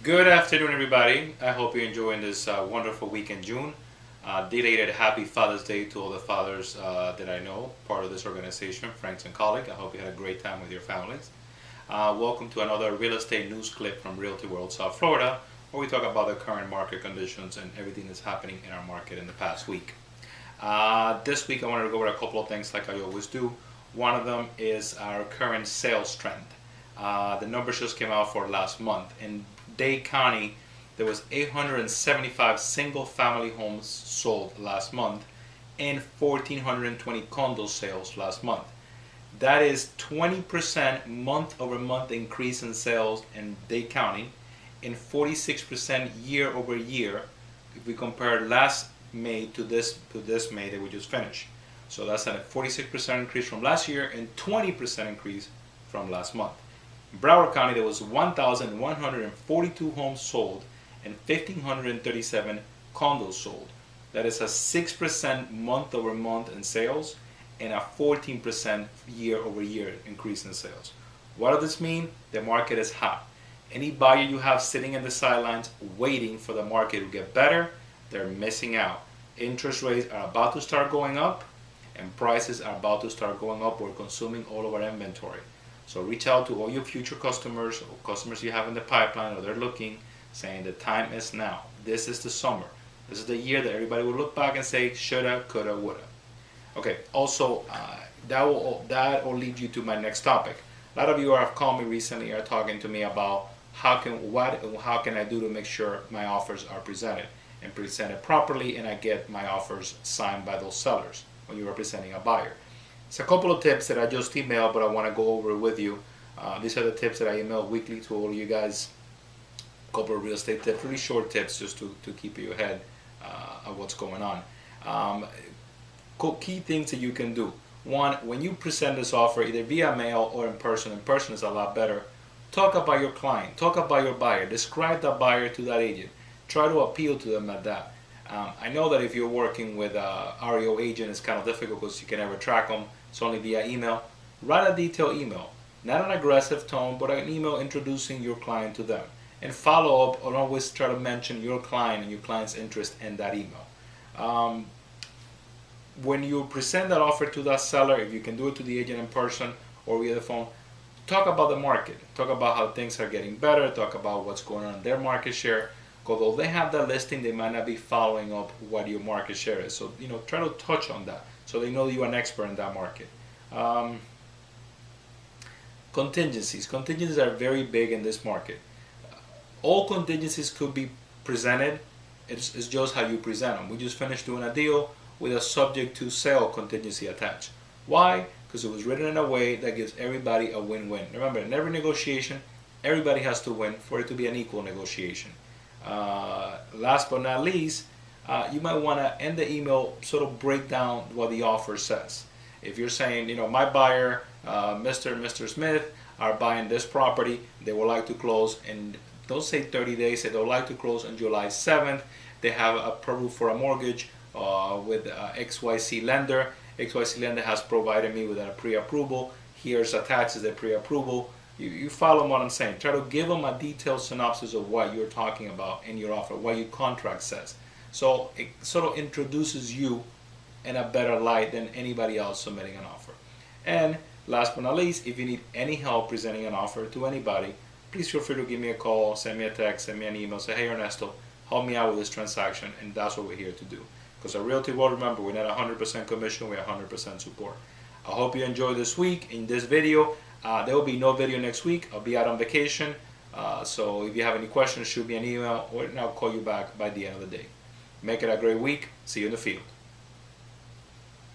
Good afternoon, everybody. I hope you're enjoying this wonderful week in June. Belated Happy Father's Day to all the fathers that I know, part of this organization, friends and colleagues. I hope you had a great time with your families. Welcome to another real estate news clip from Realty World South Florida, where we talk about the current market conditions and everything that's happening in our market in the past week. This week I wanted to go over a couple of things like I always do. One of them is our current sales trend. The numbers just came out for last month. In Dade County, there was 875 single-family homes sold last month and 1,420 condo sales last month. That is 20% month-over-month increase in sales in Dade County and 46% year-over-year if we compare last May to this May that we just finished. So that's a 46% increase from last year and 20% increase from last month. In Broward County, there was 1,142 homes sold and 1,537 condos sold. That is a 6% month-over-month in sales and a 14% year-over-year increase in sales. What does this mean? The market is hot. Any buyer you have sitting in the sidelines waiting for the market to get better, they're missing out. Interest rates are about to start going up and prices are about to start going up. We're consuming all of our inventory. So reach out to all your future customers or customers you have in the pipeline or they're looking, saying the time is now. This is the summer. This is the year that everybody will look back and say, shoulda, coulda, woulda. Okay, also, that will lead you to my next topic. A lot of you have called me recently are talking to me about how can I do to make sure my offers are presented and presented properly and I get my offers signed by those sellers when you're representing a buyer. It's a couple of tips that I just emailed, but I want to go over with you. These are the tips that I email weekly to all of you guys. A couple of real estate tips, really short tips just to keep you ahead of what's going on. Key things that you can do. One, when you present this offer, either via mail or in person is a lot better. Talk about your client, talk about your buyer, describe the buyer to that agent. Try to appeal to them at that. I know that if you're working with a REO agent, it's kind of difficult because you can never track them. It's only via email. Write a detailed email, not an aggressive tone, but an email introducing your client to them. And follow up, and always try to mention your client and your client's interest in that email. When you present that offer to that seller, if you can do it to the agent in person or via the phone, talk about the market. Talk about how things are getting better. Talk about what's going on in their market share. Although they have that listing, they might not be following up what your market share is. So, try to touch on that so they know you're an expert in that market. Contingencies. Contingencies are very big in this market. All contingencies could be presented. It's just how you present them. We just finished doing a deal with a subject to sale contingency attached. Why? Because it was written in a way that gives everybody a win-win. Remember, in every negotiation, everybody has to win for it to be an equal negotiation. Last but not least, you might want to end the email sort of break down what the offer says. If you're saying, my buyer, Mr. and Mr. Smith, are buying this property, they would like to close in, don't say 30 days, they would like to close on July 7th. They have approved for a mortgage with XYZ lender. XYZ lender has provided me with a pre-approval. Here's attached as a pre-approval. You follow what I'm saying. Try to give them a detailed synopsis of what you're talking about in your offer, what your contract says. So it sort of introduces you in a better light than anybody else submitting an offer. And last but not least, if you need any help presenting an offer to anybody, please feel free to give me a call, send me a text, send me an email, say, hey Ernesto, help me out with this transaction, and that's what we're here to do. Because at Realty World, remember, we're not 100% commission, we're 100% support. I hope you enjoyed this week. In this video, there will be no video next week. I'll be out on vacation. So if you have any questions, shoot me an email or I'll call you back by the end of the day. Make it a great week. See you in the field.